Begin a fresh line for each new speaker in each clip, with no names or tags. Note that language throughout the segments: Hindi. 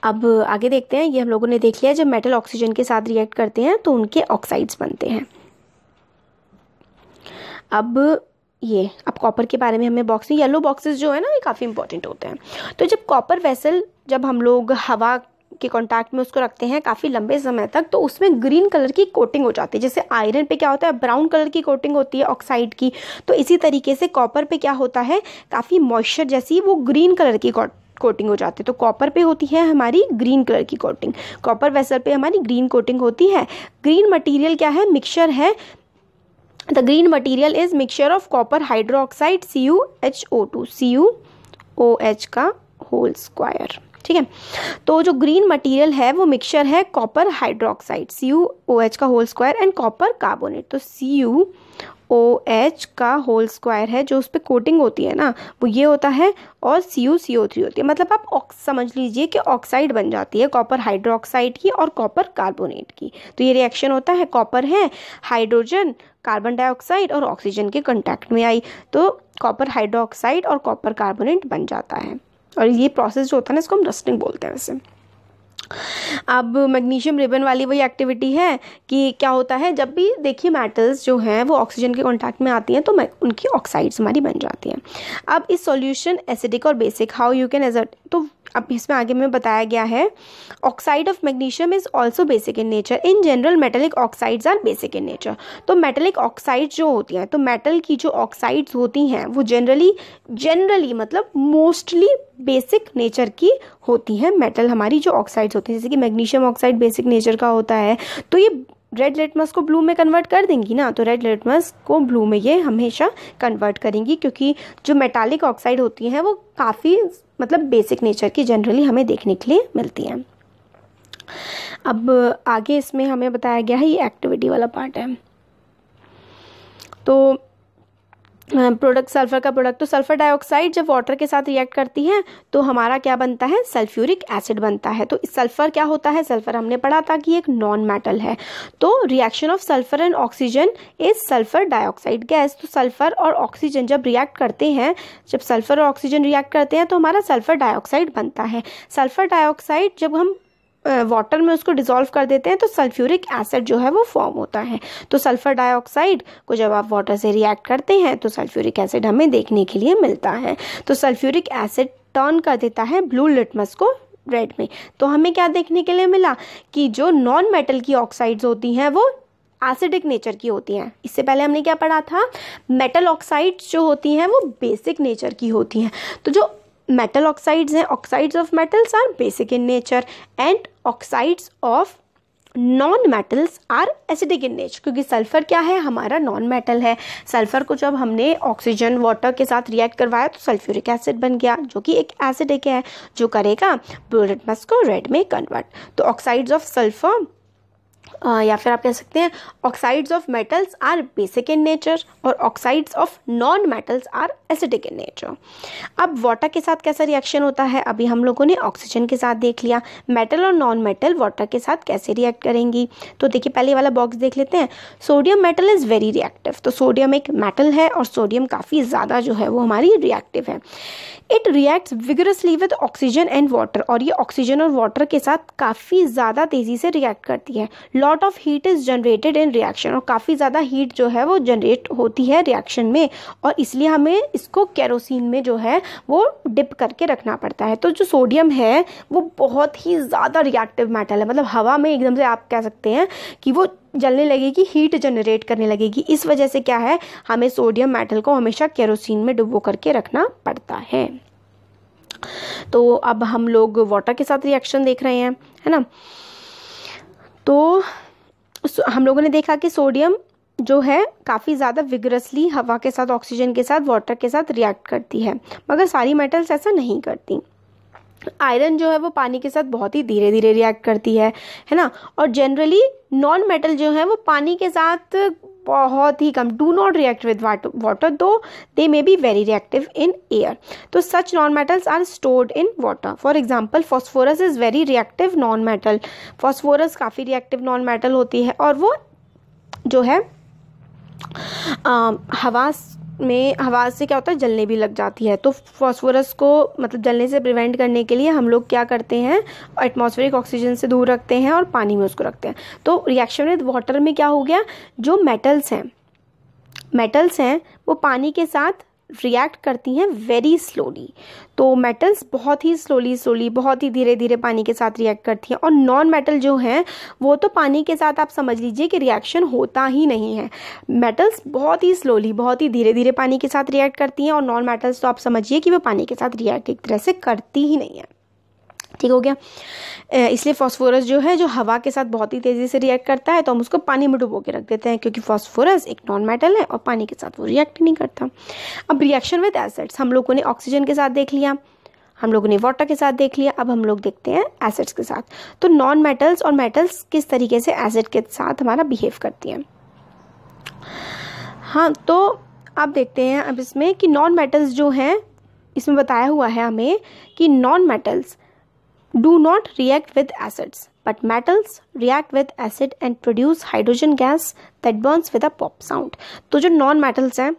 अब आगे देखते हैं, ये हम लोगों ने देख लिया जब मेटल ऑक्सीजन के साथ रिएक्ट करते हैं तो उनके ऑक्साइड्स बनते हैं। अब कॉपर के बारे में हमें बॉक्स में, येलो बॉक्सेस जो है ना ये काफ़ी इंपॉर्टेंट होते हैं। तो जब कॉपर वेसल, जब हम लोग हवा के कांटेक्ट में उसको रखते हैं काफ़ी लंबे समय तक, तो उसमें ग्रीन कलर की कोटिंग हो जाती है। जैसे आयरन पे क्या होता है, ब्राउन कलर की कोटिंग होती है ऑक्साइड की, तो इसी तरीके से कॉपर पे क्या होता है, काफ़ी मॉइस्चर जैसी वो ग्रीन कलर की कोटिंग हो जाती है। तो कॉपर पे होती है हमारी ग्रीन कलर की कोटिंग, कॉपर वेसल पे हमारी ग्रीन कोटिंग होती है। ग्रीन मटेरियल क्या है, मिक्सचर है। The green material is mixture of copper hydroxide CuHO2, CuOH का होल स्क्वायर। ठीक है, तो जो ग्रीन मटेरियल है वो मिक्सचर है कॉपर हाइड्रोक्साइड CuOH का whole square and copper carbonate. तो CuOH का होल स्क्वायर है, जो उस पर कोटिंग होती है ना वो ये होता है, और CuCO3 होती है। मतलब आप समझ लीजिए कि ऑक्साइड बन जाती है कॉपर हाइड्रोक्साइड की और कॉपर कार्बोनेट की। तो ये रिएक्शन होता है, कॉपर है, हाइड्रोजन, कार्बन डाइऑक्साइड और ऑक्सीजन के कांटेक्ट में आई तो कॉपर हाइड्रोक्साइड और कॉपर कार्बोनेट बन जाता है। और ये प्रोसेस जो होता है ना इसको हम रस्टिंग बोलते हैं वैसे। अब मैग्नीशियम रिबन वाली वही एक्टिविटी है कि क्या होता है, जब भी देखिए मेटल्स जो हैं वो ऑक्सीजन के कांटेक्ट में आती हैं तो उनकी ऑक्साइड्स हमारी बन जाती हैं। अब इस सॉल्यूशन एसिडिक और basic, how you can assert, तो अब इसमें आगे में बताया गया है oxide of magnesium is also basic in nature. In general metallic oxides are basic in nature. तो मेटेलिक ऑक्साइड्स जो होती हैं, तो मेटल की जो ऑक्साइड्स होती हैं वो जनरली मतलब मोस्टली बेसिक नेचर की होती हैं। मेटल हमारी जो ऑक्साइड्स होती हैं, जैसे कि मैग्नीशियम ऑक्साइड बेसिक नेचर का होता है, तो ये रेड लिटमस को ब्लू में कन्वर्ट कर देंगी ना, तो रेड लिटमस को ब्लू में ये हमेशा कन्वर्ट करेंगी, क्योंकि जो मेटालिक ऑक्साइड होती हैं वो काफ़ी मतलब बेसिक नेचर की जनरली हमें देखने के लिए मिलती हैं। अब आगे इसमें हमें बताया गया है, ये एक्टिविटी वाला पार्ट है। तो प्रोडक्ट, सल्फर का प्रोडक्ट, तो सल्फर डाइऑक्साइड जब वाटर के साथ रिएक्ट करती है तो हमारा क्या बनता है, सल्फ्यूरिक एसिड बनता है। तो सल्फर क्या होता है, सल्फर हमने पढ़ा था कि एक नॉन मेटल है। तो reaction of sulphur and oxygen is sulphur dioxide gas. तो सल्फर और ऑक्सीजन जब रिएक्ट करते हैं, जब सल्फर और ऑक्सीजन रिएक्ट करते हैं तो हमारा सल्फर डाइऑक्साइड बनता है। सल्फर डाइऑक्साइड जब हम वाटर में उसको डिसॉल्व कर देते हैं तो सल्फ्यूरिक एसिड जो है वो फॉर्म होता है। तो सल्फर डाइऑक्साइड को जब आप वाटर से रिएक्ट करते हैं तो सल्फ्यूरिक एसिड हमें देखने के लिए मिलता है। तो सल्फ्यूरिक एसिड टर्न कर देता है ब्लू लिटमस को रेड में। तो हमें क्या देखने के लिए मिला कि जो नॉन मेटल की ऑक्साइड्स होती हैं वो एसिडिक नेचर की होती हैं। इससे पहले हमने क्या पढ़ा था, मेटल ऑक्साइड्स जो होती हैं वो बेसिक नेचर की होती हैं। तो जो मेटल ऑक्साइड्स हैं, oxides of metals are basic in nature and oxides of non metals are acidic in nature, क्योंकि सल्फर क्या है, हमारा नॉन मेटल है। सल्फर को जब हमने ऑक्सीजन वाटर के साथ रिएक्ट करवाया तो सल्फ्यूरिक एसिड बन गया, जो कि एक एसिडिक है, जो करेगा ब्लू लिटमस को रेड में कन्वर्ट। तो ऑक्साइड्स ऑफ सल्फर या फिर आप कह सकते हैं oxides of metals are basic in nature और oxides of non metals are acidic in nature. अब वाटर के साथ कैसा रिएक्शन होता है, अभी हम लोगों ने ऑक्सीजन के साथ देख लिया, मेटल और नॉन मेटल वाटर के साथ कैसे रिएक्ट करेंगी। तो देखिए पहले वाला बॉक्स देख लेते हैं। Sodium metal is very reactive. तो सोडियम एक मेटल है और सोडियम काफ़ी ज़्यादा जो है वो हमारी रिएक्टिव है। It reacts vigorously with oxygen and water, और ये ऑक्सीजन और वाटर के साथ काफ़ी ज़्यादा तेज़ी से रिएक्ट करती है। Lot of heat is generated in reaction, और काफ़ी ज़्यादा हीट जो है वो जनरेट होती है रिएक्शन में, और इसलिए हमें इसको केरोसिन में जो है वो डिप करके रखना पड़ता है। तो जो सोडियम है वो बहुत ही ज़्यादा रिएक्टिव मेटल है, मतलब हवा में एकदम से आप कह सकते हैं कि वो जलने लगेगी, हीट जनरेट करने लगेगी। इस वजह से क्या है, हमें सोडियम मेटल को हमेशा केरोसिन में डुबो करके रखना पड़ता है। तो अब हम लोग वाटर के साथ रिएक्शन देख रहे हैं, है ना। तो हम लोगों ने देखा कि सोडियम जो है काफ़ी ज़्यादा विगरसली हवा के साथ, ऑक्सीजन के साथ, वाटर के साथ रिएक्ट करती है, मगर सारी मेटल्स ऐसा नहीं करती। आयरन जो है वो पानी के साथ बहुत ही धीरे धीरे रिएक्ट करती है ना। और जनरली नॉन मेटल जो है वो पानी के साथ बहुत ही कम, do not react with water though they may be very reactive in air. तो such non metals are stored in water. For example phosphorus is very reactive non metal. Phosphorus काफ़ी रिएक्टिव नॉन मेटल होती है और वो जो है हवा में हवा से क्या होता है, जलने भी लग जाती है। तो फास्फोरस को मतलब जलने से प्रिवेंट करने के लिए हम लोग क्या करते हैं, एटमॉस्फेरिक ऑक्सीजन से दूर रखते हैं और पानी में उसको रखते हैं। तो रिएक्शन विद वाटर में क्या हो गया, जो मेटल्स हैं वो पानी के साथ रिएक्ट करती हैं वेरी स्लोली। तो मेटल्स बहुत ही स्लोली बहुत ही धीरे धीरे पानी के साथ रिएक्ट करती हैं, और नॉन मेटल जो हैं वो तो पानी के साथ आप समझ लीजिए कि रिएक्शन होता ही नहीं है। मेटल्स बहुत ही स्लोली बहुत ही धीरे धीरे पानी के साथ रिएक्ट करती हैं, और नॉन मेटल्स तो आप समझिए कि वो पानी के साथ रिएक्ट एक तरह से करती ही नहीं है। ठीक हो गया। इसलिए फास्फोरस जो है, जो हवा के साथ बहुत ही तेज़ी से रिएक्ट करता है, तो हम उसको पानी में डुबो के रख देते हैं, क्योंकि फास्फोरस एक नॉन मेटल है और पानी के साथ वो रिएक्ट नहीं करता। अब रिएक्शन विद एसिड्स, हम लोगों ने ऑक्सीजन के साथ देख लिया, हम लोगों ने वाटर के साथ देख लिया, अब हम लोग देखते हैं एसिड्स के साथ। तो नॉन मेटल्स और मेटल्स किस तरीके से एसिड के साथ हमारा बिहेव करती हैं। हाँ, तो अब देखते हैं अब इसमें कि नॉन मेटल्स जो हैं, इसमें बताया हुआ है हमें कि non metals do not react with acids, but metals react with acid and produce hydrogen gas that burns with a pop sound. तो जो नॉन मेटल्स हैं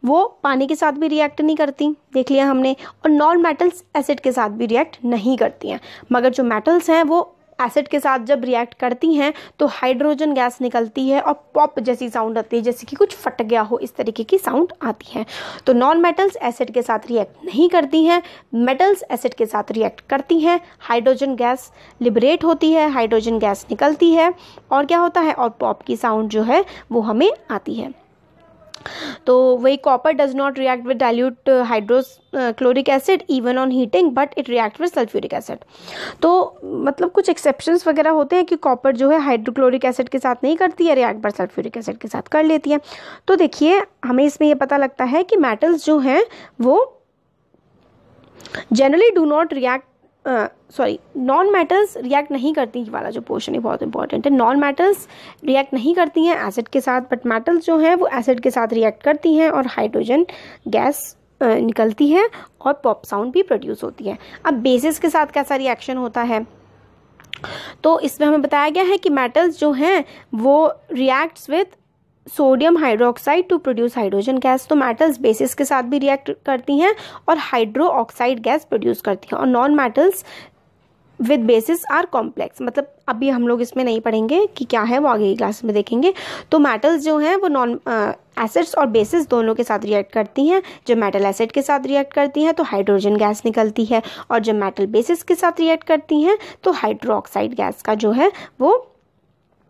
वो पानी के साथ भी रिएक्ट नहीं करती, देख लिया हमने, और नॉन मेटल्स एसिड के साथ भी रिएक्ट नहीं करती हैं। मगर जो मेटल्स हैं वो एसिड के साथ जब रिएक्ट करती हैं तो हाइड्रोजन गैस निकलती है और पॉप जैसी साउंड आती है, जैसे कि कुछ फट गया हो, इस तरीके की साउंड आती है। तो नॉन मेटल्स एसिड के साथ रिएक्ट नहीं करती हैं, मेटल्स एसिड के साथ रिएक्ट करती हैं, हाइड्रोजन गैस लिबरेट होती है, हाइड्रोजन गैस निकलती है, और क्या होता है, और पॉप की साउंड जो है वो हमें आती है। तो वही copper does not react with dilute hydrochloric acid even on heating, but it react with sulphuric acid. तो मतलब कुछ एक्सेप्शंस वगैरह होते हैं कि कॉपर जो है हाइड्रोक्लोरिक एसिड के साथ नहीं करती है रिएक्ट, बट सल्फ्यूरिक एसिड के साथ कर लेती है। तो देखिए हमें इसमें ये पता लगता है कि मेटल्स जो हैं वो generally do not react, non metals react नहीं करती, वाला जो पोर्शन है बहुत इंपॉर्टेंट है। नॉन मेटल्स रिएक्ट नहीं करती हैं एसिड के साथ, बट मेटल्स जो हैं वो एसिड के साथ रिएक्ट करती हैं और हाइड्रोजन गैस निकलती है और पॉप साउंड भी प्रोड्यूस होती है। अब बेसिस के साथ कैसा रिएक्शन होता है, तो इसमें हमें बताया गया है कि मेटल्स जो हैं वो reacts with sodium hydroxide to produce hydrogen gas. तो मेटल्स बेसिस के साथ भी रिएक्ट करती हैं और हाइड्रो ऑक्साइड गैस प्रोड्यूस करती हैं, और non metals with bases are complex. मतलब अभी हम लोग इसमें नहीं पढ़ेंगे कि क्या है, वो आगे की क्लास में देखेंगे। तो मेटल्स जो हैं वो नॉन एसिड्स और बेसिस दोनों के साथ रिएक्ट करती हैं। जब मेटल एसिड के साथ रिएक्ट करती हैं तो हाइड्रोजन गैस निकलती है, और जब मेटल बेसिस के साथ रिएक्ट करती हैं तो हाइड्रो ऑक्साइड गैस का जो है वो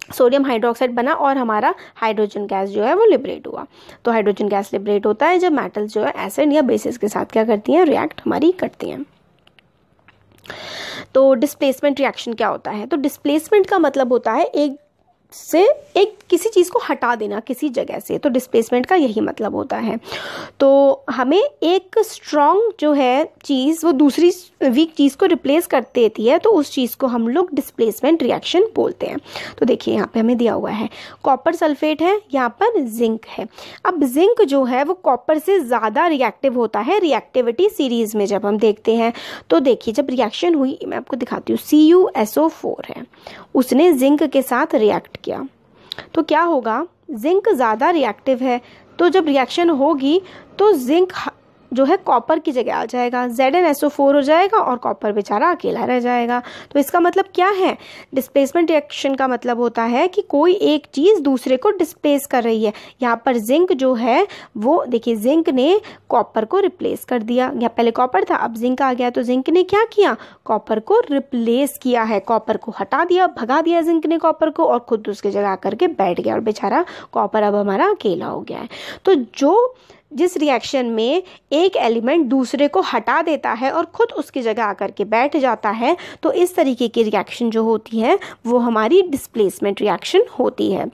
सोडियम हाइड्रोक्साइड बना और हमारा हाइड्रोजन गैस जो है वो लिबरेट हुआ। तो हाइड्रोजन गैस लिबरेट होता है जब मेटल्स जो है एसिड या बेसिस के साथ क्या करती हैं, रिएक्ट हमारी करती हैं। तो डिस्प्लेसमेंट रिएक्शन क्या होता है, तो डिस्प्लेसमेंट का मतलब होता है एक किसी चीज़ को हटा देना किसी जगह से, तो डिस्प्लेसमेंट का यही मतलब होता है। तो हमें एक स्ट्रॉन्ग जो है चीज़ वो दूसरी वीक चीज़ को रिप्लेस कर देती है, तो उस चीज़ को हम लोग डिस्प्लेसमेंट रिएक्शन बोलते हैं। तो देखिए यहाँ पे हमें दिया हुआ है कॉपर सल्फेट है, यहाँ पर जिंक है। अब जिंक जो है वो कॉपर से ज़्यादा रिएक्टिव होता है रिएक्टिविटी सीरीज़ में जब हम देखते हैं। तो देखिए जब रिएक्शन हुई, मैं आपको दिखाती हूँ, CuSO4 है, उसने जिंक के साथ रिएक्ट किया, तो क्या होगा, जिंक ज़्यादा रिएक्टिव है, तो जब रिएक्शन होगी तो जिंक जो है कॉपर की जगह आ जाएगा, ZnSO4 हो जाएगा और कॉपर बेचारा अकेला रह जाएगा। तो इसका मतलब क्या है, डिस्प्लेसमेंट रिएक्शन का मतलब होता है कि कोई एक चीज़ दूसरे को डिस्प्लेस कर रही है। यहाँ पर जिंक जो है वो देखिए, जिंक ने कॉपर को रिप्लेस कर दिया, या पहले कॉपर था अब जिंक आ गया, तो जिंक ने क्या किया, कॉपर को रिप्लेस किया है, कॉपर को हटा दिया, भगा दिया जिंक ने कॉपर को, और खुद उसकी जगह आकर के बैठ गया, और बेचारा कॉपर अब हमारा अकेला हो गया है। तो जिस रिएक्शन में एक एलिमेंट दूसरे को हटा देता है और खुद उसकी जगह आकर के बैठ जाता है, तो इस तरीके की रिएक्शन जो होती है वो हमारी डिस्प्लेसमेंट रिएक्शन होती है।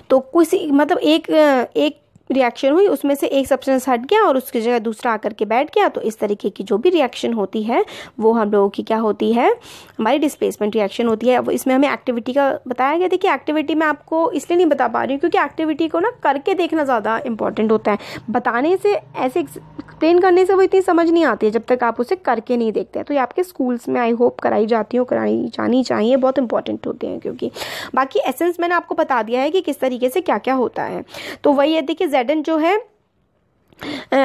तो किसी मतलब एक रिएक्शन हुई, उसमें से एक सब्सटेंस हट गया और उसकी जगह दूसरा आकर के बैठ गया, तो इस तरीके की जो भी रिएक्शन होती है वो हम लोगों की क्या होती है, हमारी डिस्प्लेसमेंट रिएक्शन होती है। वो इसमें हमें एक्टिविटी का बताया गया। देखिए एक्टिविटी मैं आपको इसलिए नहीं बता पा रही हूँ क्योंकि एक्टिविटी को ना करके देखना ज़्यादा इंपॉर्टेंट होता है, बताने से, ऐसे एक्सप्लेन करने से वो इतनी समझ नहीं आती है जब तक आप उसे करके नहीं देखते हैं। तो ये आपके स्कूल्स में आई होप कराई जाती हो, कराई जानी चाहिए, बहुत इंपॉर्टेंट होते हैं, क्योंकि बाकी एसेंस मैंने आपको बता दिया है कि किस तरीके से क्या क्या होता है। तो वही है, देखिए Zn जो है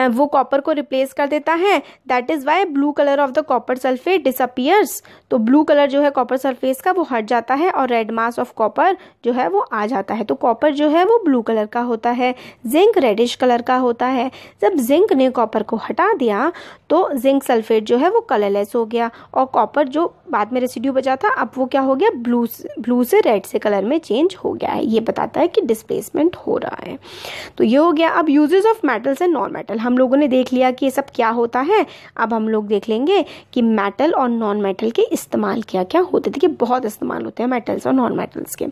वो कॉपर को रिप्लेस कर देता है। That is why blue colour of the copper sulphate disappears. तो ब्लू कलर जो है कॉपर सल्फेट का वो हट जाता है और रेड मास ऑफ कॉपर जो है वो आ जाता है। तो कॉपर जो है वो ब्लू कलर का होता है, जिंक रेडिश कलर का होता है। जब जिंक ने कॉपर को हटा दिया तो जिंक सल्फेट जो है वो कलरलेस हो गया और कॉपर जो बाद में रेसिड्यू बचा था अब वो क्या हो गया, ब्लू से रेड से कलर में चेंज हो गया है। ये बताता है कि डिस्प्लेसमेंट हो रहा है। तो ये हो गया। अब uses of metals and non metal हम लोगों ने देख लिया कि ये सब क्या होता है। अब हम लोग देख लेंगे कि मेटल और नॉन मेटल के इस्तेमाल क्या क्या होते थे। कि बहुत इस्तेमाल होते हैं मेटल्स और नॉन मेटल्स के।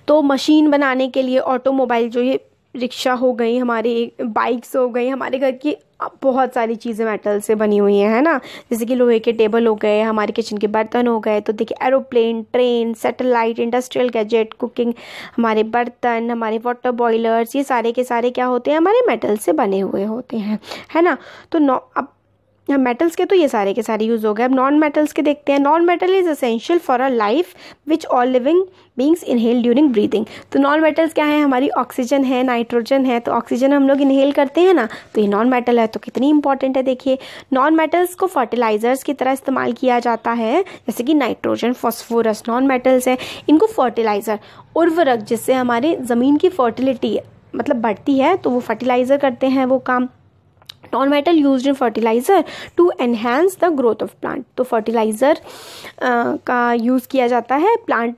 तो मशीन बनाने के लिए ऑटोमोबाइल जो ये रिक्शा हो गई, हमारी बाइक्स हो गई, हमारे घर की बहुत सारी चीज़ें मेटल से बनी हुई हैं, है ना। जैसे कि लोहे के टेबल हो गए, हमारे किचन के बर्तन हो गए। तो देखिए aeroplane, train, satellite, industrial gadget, cooking, हमारे बर्तन, हमारे वाटर बॉयलर्स, ये सारे के सारे क्या होते हैं, हमारे मेटल से बने हुए होते हैं, है ना। तो अब मेटल्स के तो ये सारे के सारे यूज़ हो गए। अब नॉन मेटल्स के देखते हैं। Non metal is essential for a life which all living beings inhale during breathing. तो नॉन मेटल्स क्या है, हमारी ऑक्सीजन है, नाइट्रोजन है। तो ऑक्सीजन हम लोग इनहेल करते हैं ना, तो ये नॉन मेटल है। तो कितनी इंपॉर्टेंट है देखिए। नॉन मेटल्स को फर्टिलाइजर्स की तरह इस्तेमाल किया जाता है, जैसे कि नाइट्रोजन, फॉस्फोरस नॉन मेटल्स हैं। इनको फर्टिलाइज़र, उर्वरक, जिससे हमारे ज़मीन की फर्टिलिटी मतलब बढ़ती है, तो वो फर्टिलाइज़र करते हैं वो काम। Non metal used in fertiliser to enhance the growth of plant. तो फर्टिलाइज़र का यूज़ किया जाता है प्लांट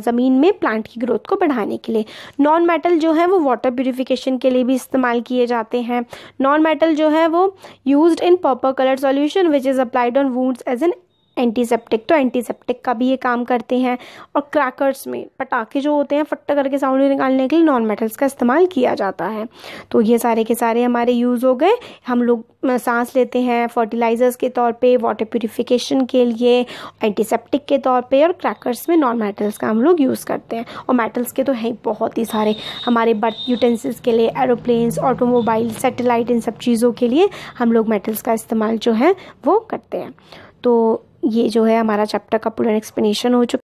ज़मीन में प्लांट की ग्रोथ को बढ़ाने के लिए। नॉन मेटल जो है वो वाटर प्यूरिफिकेशन के लिए भी इस्तेमाल किए जाते हैं। नॉन मेटल जो है वो used in purple colour solution which is applied on wounds as an antiseptic. तो एंटीसेप्टिक का भी ये काम करते हैं। और क्रैकर्स में पटाखे जो होते हैं फट्टा करके साउंड निकालने के लिए नॉन मेटल्स का इस्तेमाल किया जाता है। तो ये सारे के सारे हमारे यूज़ हो गए। हम लोग सांस लेते हैं फर्टिलाइजर्स के तौर पे, वाटर प्यूरिफिकेशन के लिए, एंटीसेप्टिक के तौर पे, और क्रैकर्स में नॉन मेटल्स का हम लोग यूज़ करते हैं। और मेटल्स के तो हैं बहुत ही सारे, हमारे बर्थ यूटेंसिल्स के लिए, एरोप्लेन्स, ऑटोमोबाइल, सैटेलाइट, इन सब चीज़ों के लिए हम लोग मेटल्स का इस्तेमाल जो है वो करते हैं। तो ये जो है हमारा चैप्टर का पूरा एक्सप्लेनेशन हो चुका है।